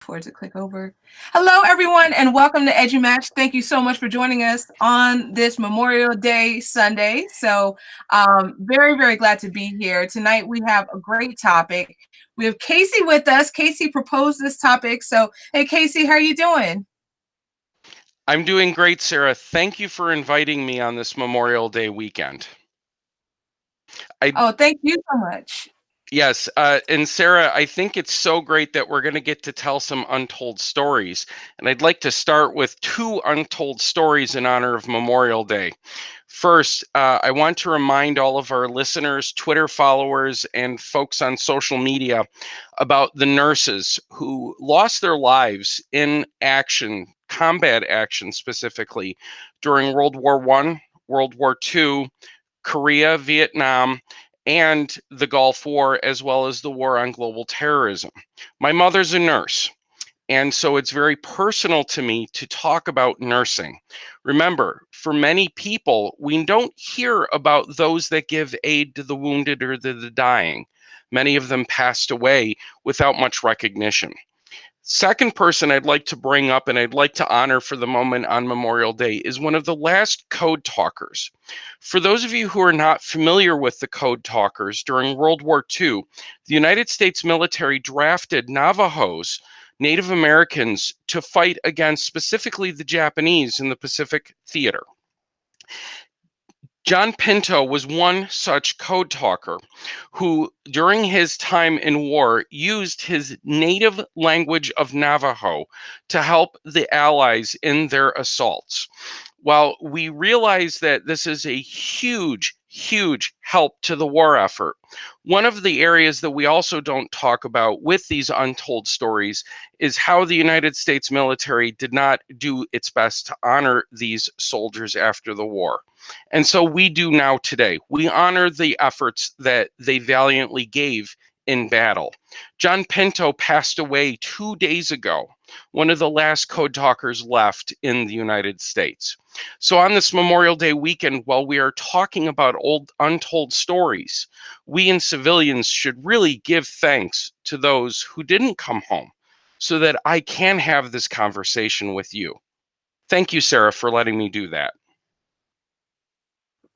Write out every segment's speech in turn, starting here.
Towards a click over. Hello, everyone, and welcome to EduMatch. Thank you so much for joining us on this Memorial Day Sunday. Very, very glad to be here. Tonight, we have a great topic. We have Casey with us. Casey proposed this topic. So, hey, Casey, how are you doing? I'm doing great, Sarah. Thank you for inviting me on this Memorial Day weekend. Oh, thank you so much. Yes, and Sarah, I think it's so great that we're going to get to tell some untold stories. And I'd like to start with two untold stories in honor of Memorial Day. First, I want to remind all of our listeners, Twitter followers, and folks on social media about the nurses who lost their lives in action, combat action specifically, during World War I, World War II, Korea, Vietnam, and the Gulf War, as well as the war on global terrorism. My mother's a nurse, and so it's very personal to me to talk about nursing. Remember, for many people, we don't hear about those that give aid to the wounded or the dying. Many of them passed away without much recognition. Second person I'd like to bring up and I'd like to honor for the moment on Memorial Day is one of the last code talkers. For those of you who are not familiar with the code talkers, during World War II, the United States military drafted Navajos, Native Americans, to fight against specifically the Japanese in the Pacific Theater. John Pinto was one such code talker who, during his time in war, used his native language of Navajo to help the Allies in their assaults. While we realize that this is a huge, huge help to the war effort, one of the areas that we also don't talk about with these untold stories is how the United States military did not do its best to honor these soldiers after the war. And so we do now today. We honor the efforts that they valiantly gave in battle. John Pinto passed away 2 days ago, one of the last code talkers left in the United States. So on this Memorial Day weekend, while we are talking about old untold stories, we and civilians should really give thanks to those who didn't come home so that I can have this conversation with you. Thank you, Sarah, for letting me do that.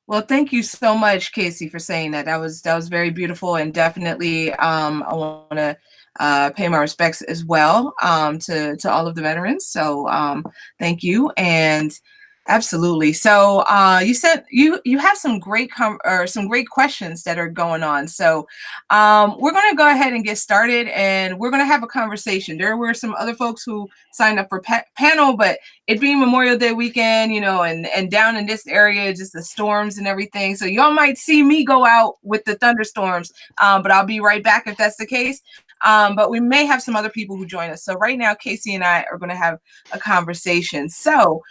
Well, thank you so much, Casey, for saying that. That was very beautiful, and definitely I want to pay my respects as well to all of the veterans. So thank you, and absolutely. So you said you have some great some great questions that are going on. So we're going to go ahead and get started, and we're going to have a conversation. There were some other folks who signed up for panel, but it being Memorial Day weekend, and down in this area, just the storms and everything. So y'all might see me go out with the thunderstorms, but I'll be right back if that's the case. But we may have some other people who join us. So right now, Casey and I are going to have a conversation. So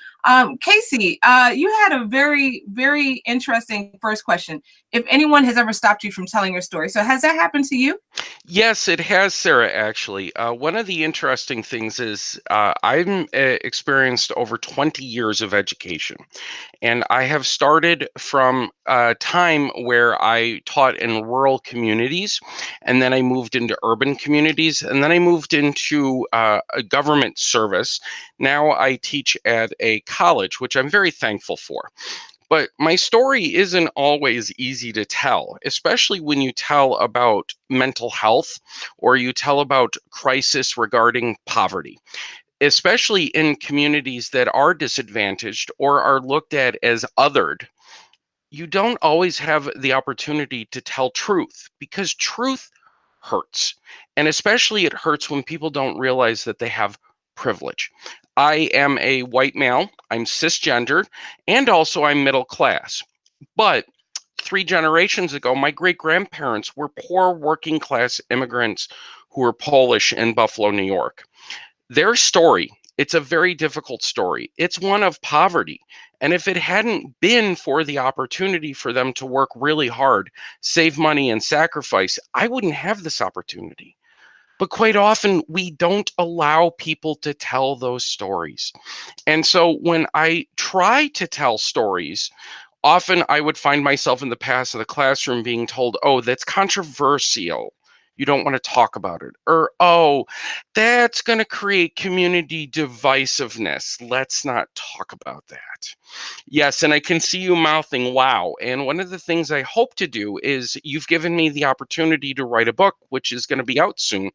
Casey, you had a very, very interesting first question. If anyone has ever stopped you from telling your story. So has that happened to you? Yes, it has, Sarah, actually. One of the interesting things is I'm experienced over 20 years of education. And I have started from a time where I taught in rural communities, and then I moved into urban communities, and then I moved into a government service. Now I teach at a college, which I'm very thankful for. But my story isn't always easy to tell, especially when you tell about mental health or you tell about crisis regarding poverty, especially in communities that are disadvantaged or are looked at as othered. You don't always have the opportunity to tell truth because truth hurts. And especially it hurts when people don't realize that they have privilege. I am a white male, I'm cisgendered, and also I'm middle class. But 3 generations ago, my great grandparents were poor working class immigrants who were Polish in Buffalo, New York. Their story, it's a very difficult story. It's one of poverty. And if it hadn't been for the opportunity for them to work really hard, save money, and sacrifice, I wouldn't have this opportunity. But quite often, we don't allow people to tell those stories. And so when I try to tell stories, often I would find myself in the past of the classroom being told, oh, that's controversial. You don't want to talk about it. Or, oh, that's going to create community divisiveness. Let's not talk about that. Yes, and I can see you mouthing, wow. And one of the things I hope to do is you've given me the opportunity to write a book, which is going to be out soon.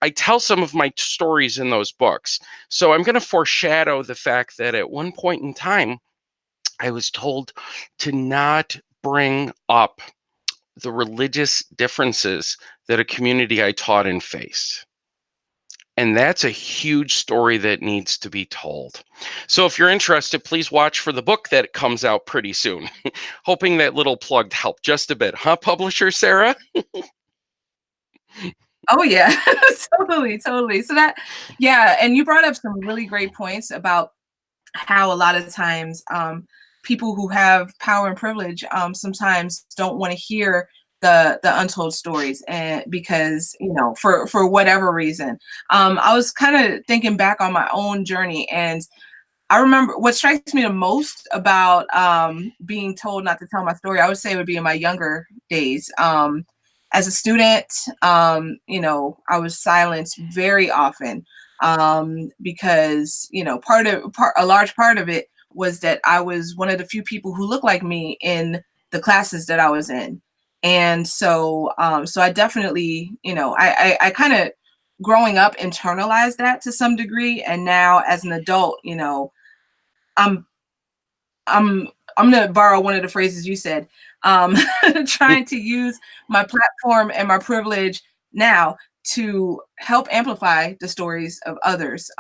I tell some of my stories in those books. So I'm going to foreshadow the fact that at one point in time, I was told to not bring up the religious differences that a community I taught in faced. And that's a huge story that needs to be told. So if you're interested, please watch for the book that comes out pretty soon. Hoping that little plug helped just a bit, huh, publisher Sarah? Oh yeah, totally, totally. So that, yeah, and you brought up some really great points about how a lot of times people who have power and privilege sometimes don't want to hear the untold stories, and because for whatever reason. I was kind of thinking back on my own journey, and I remember what strikes me the most about being told not to tell my story, I would say, would be in my younger days. As a student, I was silenced very often because a large part of it was that I was one of the few people who looked like me in the classes that I was in, and so I definitely, I kind of growing up internalized that to some degree, and now as an adult, I'm I'm I'm gonna borrow one of the phrases you said. Um, trying to use my platform and my privilege now to help amplify the stories of others.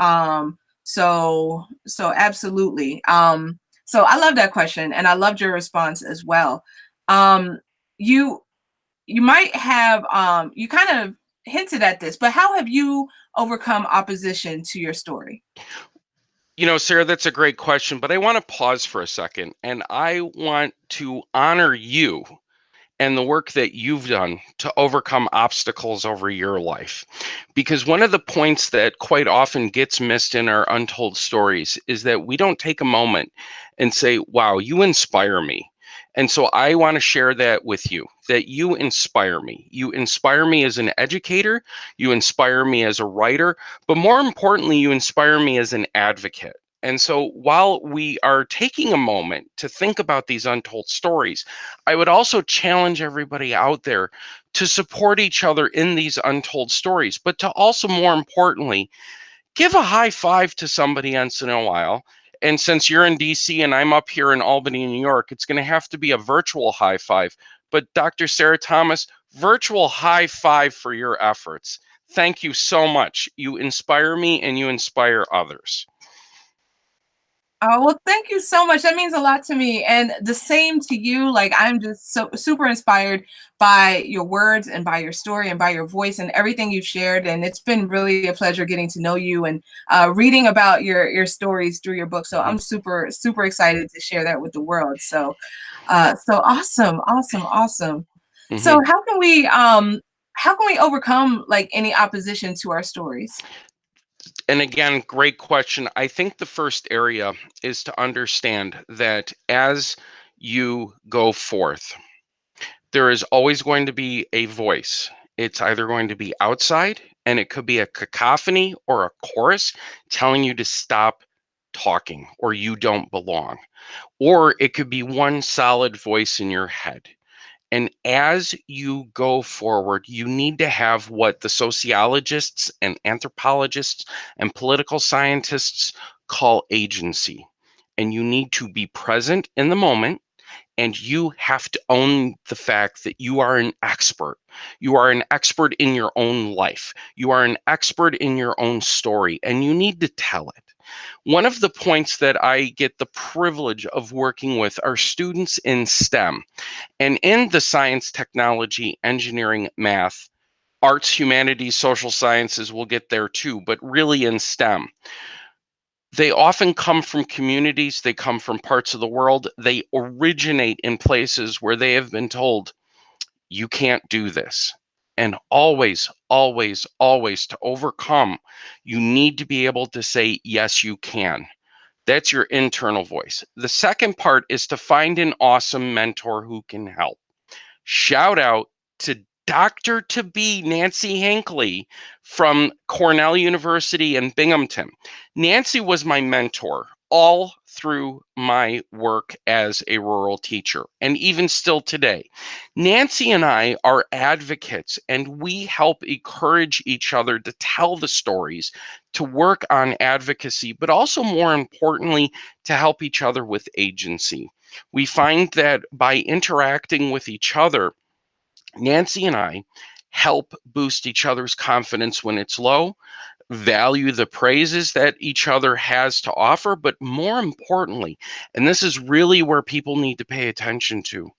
So absolutely. So I love that question, and I loved your response as well. Um, you you might have you kind of hinted at this, but how have you overcome opposition to your story? Sarah, that's a great question, but I want to pause for a second and I want to honor you and the work that you've done to overcome obstacles over your life. Because one of the points that quite often gets missed in our untold stories is that we don't take a moment and say, wow, you inspire me. And so I want to share that with you, that you inspire me. You inspire me as an educator, you inspire me as a writer, but more importantly, you inspire me as an advocate. And so while we are taking a moment to think about these untold stories, I would also challenge everybody out there to support each other in these untold stories, but to also, more importantly, give a high five to somebody once in a while. And since you're in DC and I'm up here in Albany, New York, it's going to have to be a virtual high five. But Dr. Sarah Thomas, virtual high five for your efforts. Thank you so much. You inspire me and you inspire others. Oh, well, thank you so much. That means a lot to me. And the same to you. Like, I'm just so super inspired by your words and by your story and by your voice and everything you've shared. And it's been really a pleasure getting to know you and reading about your stories through your book. So Mhm. I'm super, super excited to share that with the world. So awesome, awesome, awesome. So Mhm. how can we overcome like any opposition to our stories? And again, great question. I think the first area is to understand that as you go forth, there is always going to be a voice. It's either going to be outside, and it could be a cacophony or a chorus telling you to stop talking or you don't belong. Or it could be one solid voice in your head. And as you go forward, you need to have what the sociologists and anthropologists and political scientists call agency. And you need to be present in the moment, and you have to own the fact that you are an expert. You are an expert in your own life. You are an expert in your own story, and you need to tell it. One of the points that I get the privilege of working with are students in STEM. And in the science, technology, engineering, math, arts, humanities, social sciences, we'll get there too, but really in STEM, they often come from communities, they come from parts of the world, they originate in places where they have been told, you can't do this. And always, always, always to overcome, you need to be able to say, yes, you can. That's your internal voice. The second part is to find an awesome mentor who can help. Shout out to Dr. to be Nancy Hinckley from Cornell University in Binghamton. Nancy was my mentor all through my work as a rural teacher, and even still today. Nancy and I are advocates, and we help encourage each other to tell the stories, to work on advocacy, but also more importantly, to help each other with agency. We find that by interacting with each other, Nancy and I help boost each other's confidence when it's low, value the praises that each other has to offer, but more importantly, and this is really where people need to pay attention to,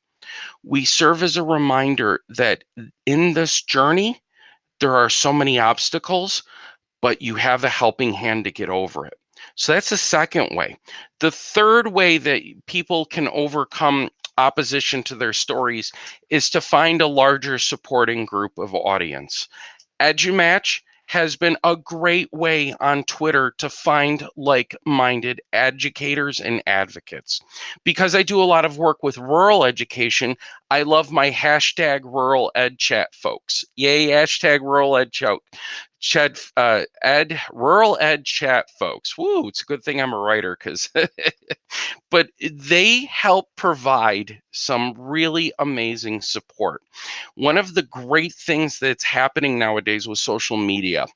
we serve as a reminder that in this journey, there are so many obstacles, but you have a helping hand to get over it. So that's the second way. The third way that people can overcome opposition to their stories is to find a larger supporting group of audience. EduMatch has been a great way on Twitter to find like-minded educators and advocates. Because I do a lot of work with rural education, I love my hashtag rural ed chat folks. Yay, hashtag rural ed rural ed chat folks. Woo, it's a good thing I'm a writer because but they help provide some really amazing support. One of the great things that's happening nowadays with social media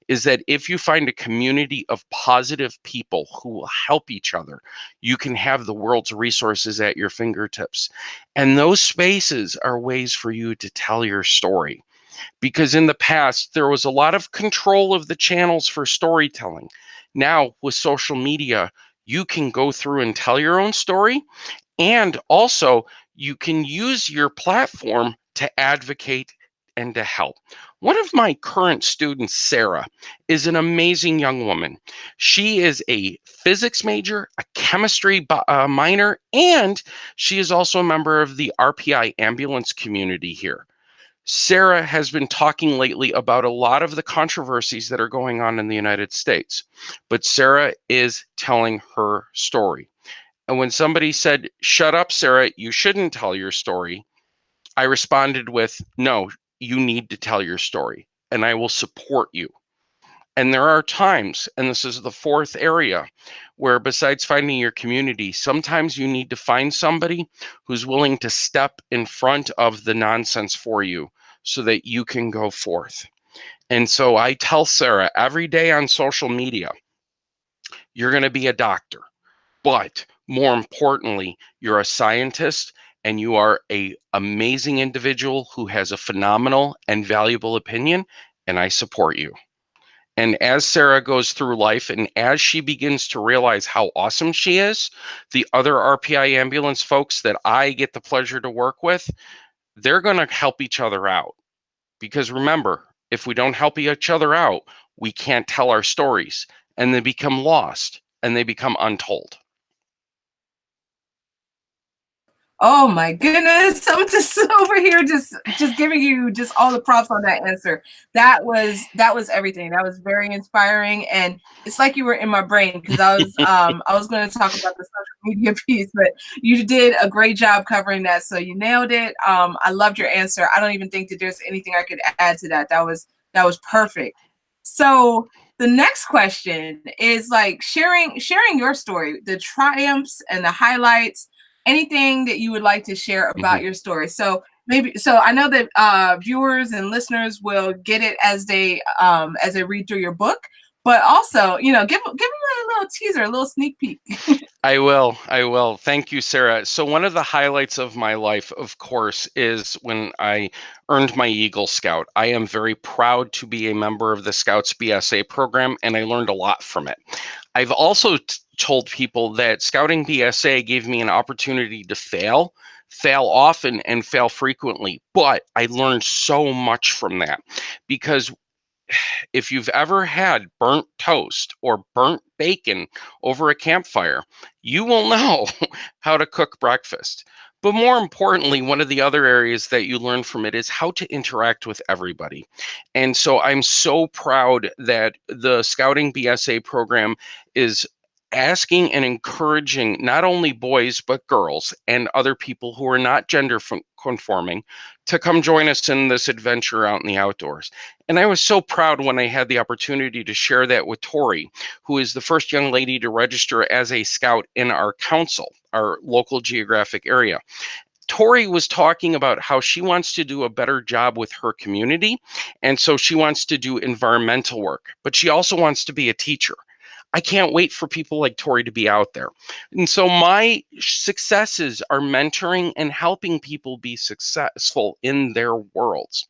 is that if you find a community of positive people who will help each other, you can have the world's resources at your fingertips. And those spaces are ways for you to tell your story. Because in the past, there was a lot of control of the channels for storytelling. Now, with social media, you can go through and tell your own story, and also you can use your platform to advocate and to help. One of my current students, Sarah, is an amazing young woman. She is a physics major, a chemistry minor, and she is also a member of the RPI ambulance community here. Sarah has been talking lately about a lot of the controversies that are going on in the United States, but Sarah is telling her story. And when somebody said, "Shut up, Sarah, you shouldn't tell your story," I responded with, "No, you need to tell your story, and I will support you." And there are times, and this is the fourth area, where besides finding your community, sometimes you need to find somebody who's willing to step in front of the nonsense for you so that you can go forth. And so I tell Sarah every day on social media, you're going to be a doctor, but more importantly, you're a scientist and you are an amazing individual who has a phenomenal and valuable opinion, and I support you. And as Sarah goes through life and as she begins to realize how awesome she is, the other RPI ambulance folks that I get the pleasure to work with, they're going to help each other out. Because remember, if we don't help each other out, we can't tell our stories and they become lost and they become untold. Oh my goodness. I'm just over here just giving you just all the props on that answer. That was everything. That was very inspiring. And it's like you were in my brain because I was going to talk about the social media piece, but you did a great job covering that. So you nailed it. I loved your answer. I don't even think that there's anything I could add to that. That was perfect. So the next question is like sharing your story, the triumphs and the highlights, anything that you would like to share about your story. So I know that viewers and listeners will get it as they read through your book, but also, give me a little teaser, a little sneak peek. I will. I will. Thank you, Sarah. So, one of the highlights of my life, of course, is when I earned my Eagle Scout. I am very proud to be a member of the Scouts BSA program, and I learned a lot from it. I've also told people that Scouting BSA gave me an opportunity to fail often and fail frequently, but I learned so much from that because if you've ever had burnt toast or burnt bacon over a campfire, you will know how to cook breakfast. But more importantly, one of the other areas that you learn from it is how to interact with everybody. And so I'm so proud that the Scouting BSA program is asking and encouraging not only boys but girls and other people who are not gender conforming to come join us in this adventure out in the outdoors. And I was so proud when I had the opportunity to share that with Tori, who is the first young lady to register as a scout in our council, our local geographic area. Tori was talking about how she wants to do a better job with her community. And so she wants to do environmental work, but she also wants to be a teacher. I can't wait for people like Tori to be out there. And so my successes are mentoring and helping people be successful in their worlds.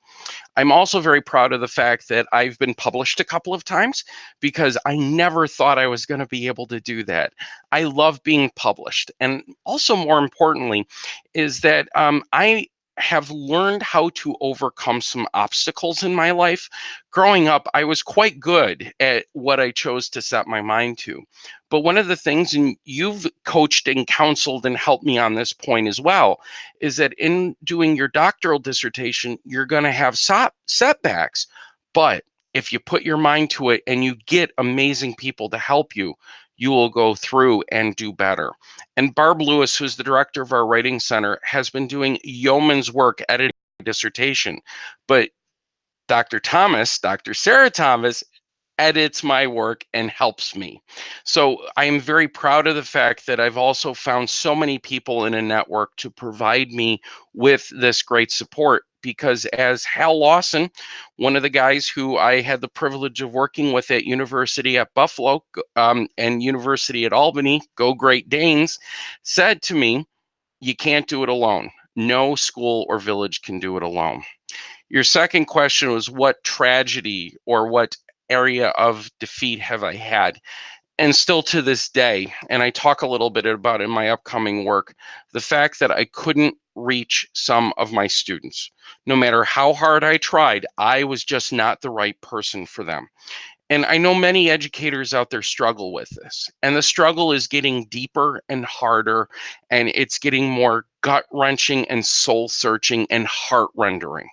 I'm also very proud of the fact that I've been published a couple of times because I never thought I was going to be able to do that. I love being published. And also, more importantly, is that I have learned how to overcome some obstacles in my life. Growing up, I was quite good at what I chose to set my mind to. But one of the things, and you've coached and counseled and helped me on this point as well, is that in doing your doctoral dissertation, you're going to have setbacks. But if you put your mind to it and you get amazing people to help you, you will go through and do better. And Barb Lewis, who's the director of our writing center, has been doing yeoman's work editing my dissertation. But Dr. Sarah Thomas, edits my work and helps me. So I am very proud of the fact that I've also found so many people in a network to provide me with this great support. Because as Hal Lawson, one of the guys who I had the privilege of working with at University at Buffalo and University at Albany, go Great Danes, said to me, you can't do it alone. No school or village can do it alone. Your second question was what tragedy or what area of defeat have I had? And still to this day, and I talk a little bit about in my upcoming work, the fact that I couldn't reach some of my students. No matter how hard I tried, I was just not the right person for them. And I know many educators out there struggle with this. And the struggle is getting deeper and harder, and it's getting more gut wrenching and soul searching and heart rendering.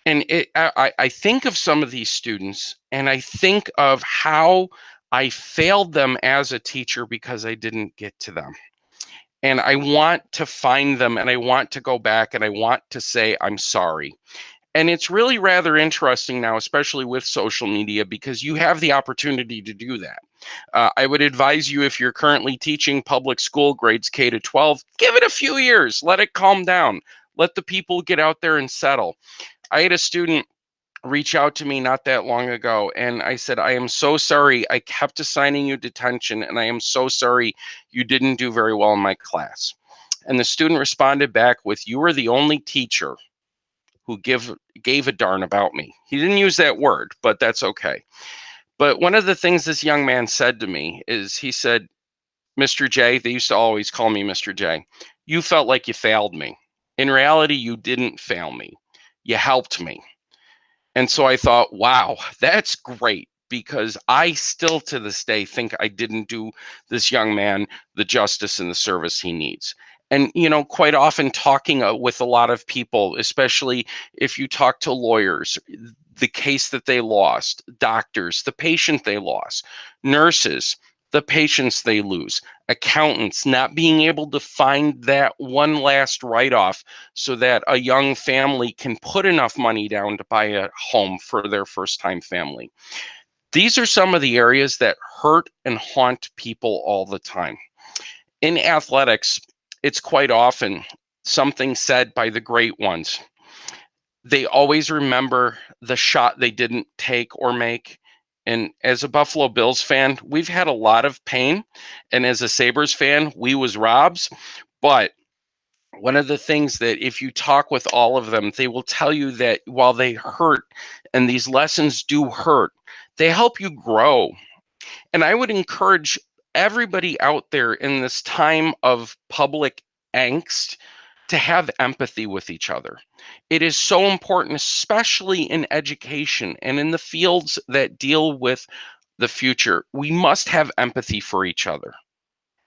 And I think of some of these students and I think of how I failed them as a teacher because I didn't get to them. And I want to find them and I want to go back and I want to say, I'm sorry. And it's really rather interesting now, especially with social media, because you have the opportunity to do that. I would advise you, if you're currently teaching public school grades K to 12, give it a few years, let it calm down, let the people get out there and settle. I had a student reach out to me not that long ago, and I said, I am so sorry I kept assigning you detention, and I am so sorry you didn't do very well in my class. And the student responded back with, you were the only teacher who gave a darn about me. He didn't use that word, but that's okay. But one of the things this young man said to me is, he said, Mr. J, they used to always call me Mr. J, you felt like you failed me. In reality, you didn't fail me. You helped me. And so I thought, wow, that's great, because I still to this day think I didn't do this young man the justice and the service he needs. And, you know, quite often talking with a lot of people, especially if you talk to lawyers, the case that they lost, doctors, the patient they lost, nurses, the patients they lose, accountants not being able to find that one last write-off so that a young family can put enough money down to buy a home for their first-time family. These are some of the areas that hurt and haunt people all the time. In athletics, it's quite often something said by the great ones. They always remember the shot they didn't take or make. And as a Buffalo Bills fan, we've had a lot of pain. And as a Sabres fan, we was Robs. But one of the things that if you talk with all of them, they will tell you that while they hurt, and these lessons do hurt, they help you grow. And I would encourage everybody out there in this time of public angst to have empathy with each other. It is so important, especially in education and in the fields that deal with the future. We must have empathy for each other.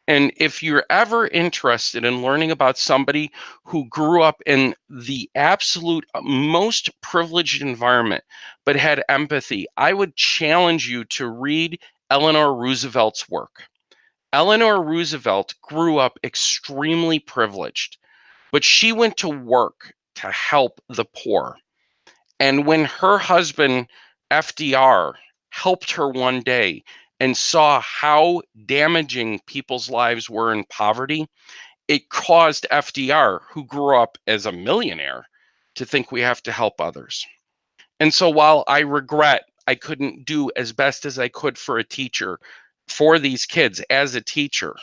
And if you're ever interested in learning about somebody who grew up in the absolute most privileged environment but had empathy, I would challenge you to read Eleanor Roosevelt's work. Eleanor Roosevelt grew up extremely privileged, but she went to work to help the poor. And when her husband, FDR, helped her one day and saw how damaging people's lives were in poverty, it caused FDR, who grew up as a millionaire, to think we have to help others. And so while I regret I couldn't do as best as I could for a teacher, for these kids as a teacher,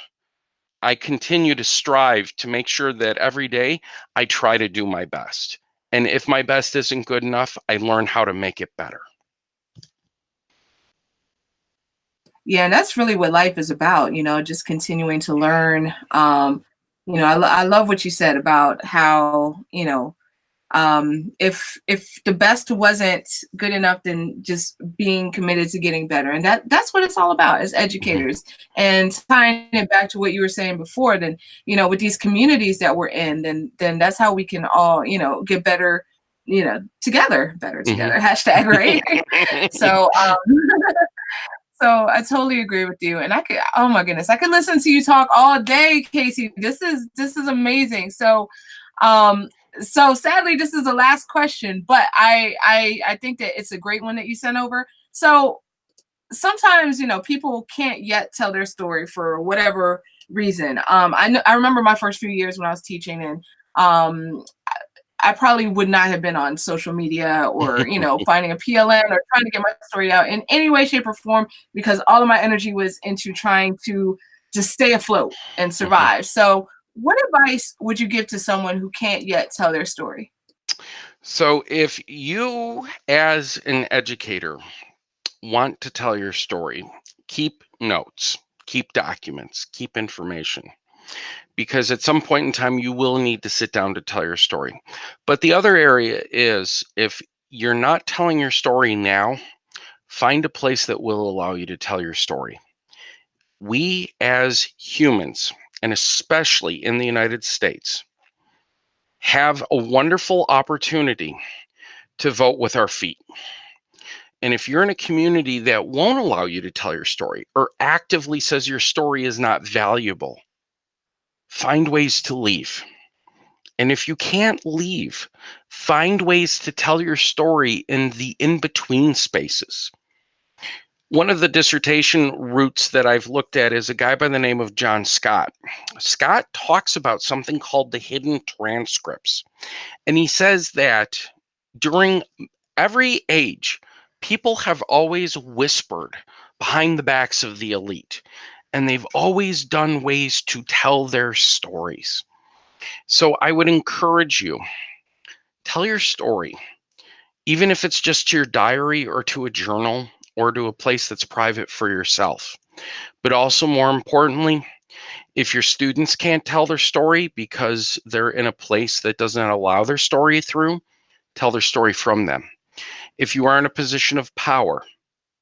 I continue to strive to make sure that every day I try to do my best. And if my best isn't good enough, I learn how to make it better. Yeah, and that's really what life is about, just continuing to learn. I love what you said about how, if the best wasn't good enough, then just being committed to getting better. And that's what it's all about as Mhm. educators. And tying it back to what you were saying before, then, with these communities that we're in, then that's how we can all, get better, better Mhm. together, hashtag, right? So, so I totally agree with you. And oh my goodness, I could listen to you talk all day, Casey. This is amazing. Um, so sadly, this is the last question, but I think that it's a great one that you sent over. So sometimes, people can't yet tell their story for whatever reason. I remember my first few years when I was teaching, and um I probably would not have been on social media or, finding a PLN or trying to get my story out in any way, shape, or form, because all of my energy was into trying to just stay afloat and Mhm. survive. So, what advice would you give to someone who can't yet tell their story? So, if you, as an educator, want to tell your story, keep notes, keep documents, keep information, because at some point in time, you will need to sit down to tell your story. But the other area is if you're not telling your story now, find a place that will allow you to tell your story. We as humans, and especially in the United States, have a wonderful opportunity to vote with our feet. And if you're in a community that won't allow you to tell your story or actively says your story is not valuable, find ways to leave. And if you can't leave, find ways to tell your story in the in between spaces. One of the dissertation routes that I've looked at is a guy by the name of John Scott. Scott talks about something called the hidden transcripts. And he says that during every age, people have always whispered behind the backs of the elite, and they've always done ways to tell their stories. So I would encourage you, tell your story, even if it's just to your diary or to a journal or to a place that's private for yourself. But also, more importantly, if your students can't tell their story because they're in a place that doesn't allow their story through, tell their story from them. If you are in a position of power,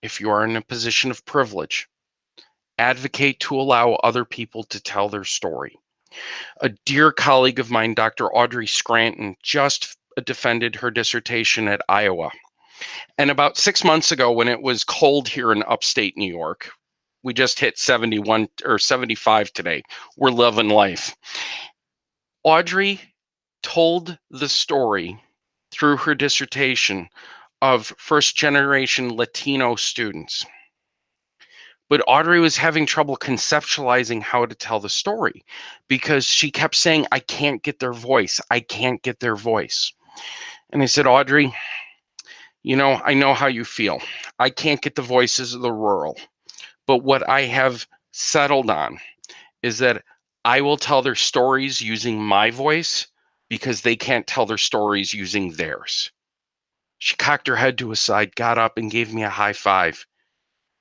if you are in a position of privilege, advocate to allow other people to tell their story. A dear colleague of mine, Dr. Audrey Scranton, just defended her dissertation at Iowa. And about 6 months ago, when it was cold here in upstate New York, we just hit 71 or 75 today. We're loving life. Audrey told the story through her dissertation of first generation Latino students. But Audrey was having trouble conceptualizing how to tell the story because she kept saying, I can't get their voice. I can't get their voice. And I said, Audrey, I know how you feel. I can't get the voices of the rural. But what I have settled on is that I will tell their stories using my voice because they can't tell their stories using theirs. She cocked her head to a side, got up, and gave me a high five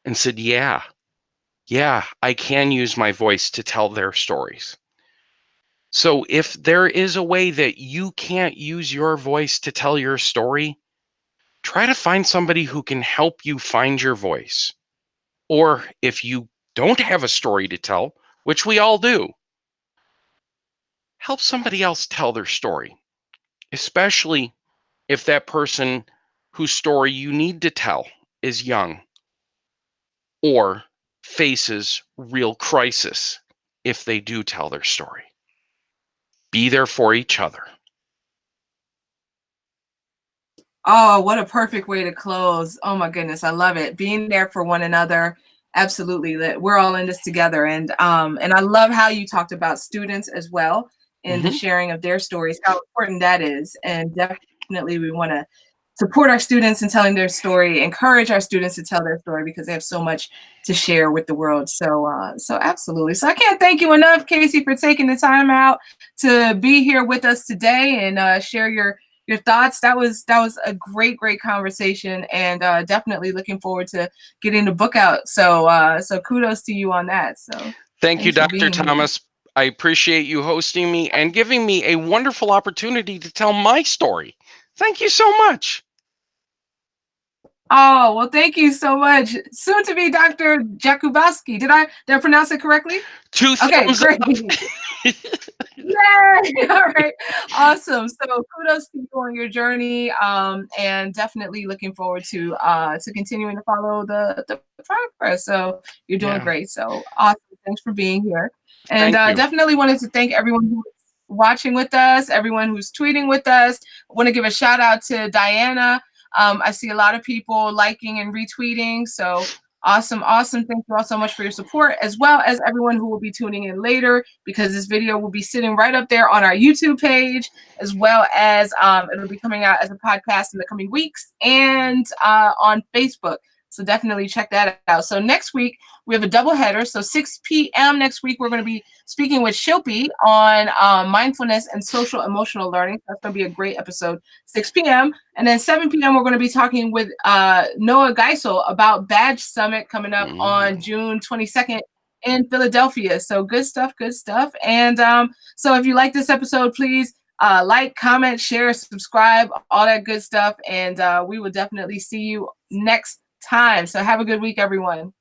and said, yeah, I can use my voice to tell their stories. So if there is a way that you can't use your voice to tell your story, try to find somebody who can help you find your voice. Or if you don't have a story to tell, which we all do, help somebody else tell their story, especially if that person whose story you need to tell is young or faces real crisis if they do tell their story. Be there for each other. Oh, what a perfect way to close. Oh my goodness, I love it. Being there for one another. Absolutely. That we're all in this together. And I love how you talked about students as well in the Mhm. sharing of their stories, how important that is. And definitely we want to support our students in telling their story, encourage our students to tell their story because they have so much to share with the world. So absolutely. So I can't thank you enough, Casey, for taking the time out to be here with us today and share your thoughts. That was a great conversation, and definitely looking forward to getting the book out. So kudos to you on that. So Thank you, thanks for Dr. being here. Thomas. I appreciate you hosting me and giving me a wonderful opportunity to tell my story. Thank you so much. Oh, well, thank you so much. Soon to be Dr. Jakubowski. Did I pronounce it correctly? Two Okay, thumbs great. up. Yay! All right. Awesome. So kudos to you on your journey. And definitely looking forward to continuing to follow the progress. So you're doing Yeah, great. So awesome. Thanks for being here. And thank you. definitely wanted to thank everyone who's watching with us, everyone who's tweeting with us. I want to give a shout out to Diana. I see a lot of people liking and retweeting. So awesome, awesome. Thank you all so much for your support, as well as everyone who will be tuning in later, because this video will be sitting right up there on our YouTube page, as well as it'll be coming out as a podcast in the coming weeks and on Facebook. So definitely check that out. So next week, we have a double header. So 6 p.m. next week, we're going to be speaking with Shilpi on mindfulness and social emotional learning. That's going to be a great episode, 6 p.m. And then 7 p.m., we're going to be talking with Noah Geisel about Badge Summit coming up on June 22nd in Philadelphia. So good stuff, good stuff. And so if you like this episode, please like, comment, share, subscribe, all that good stuff. And we will definitely see you next time. So have a good week, everyone.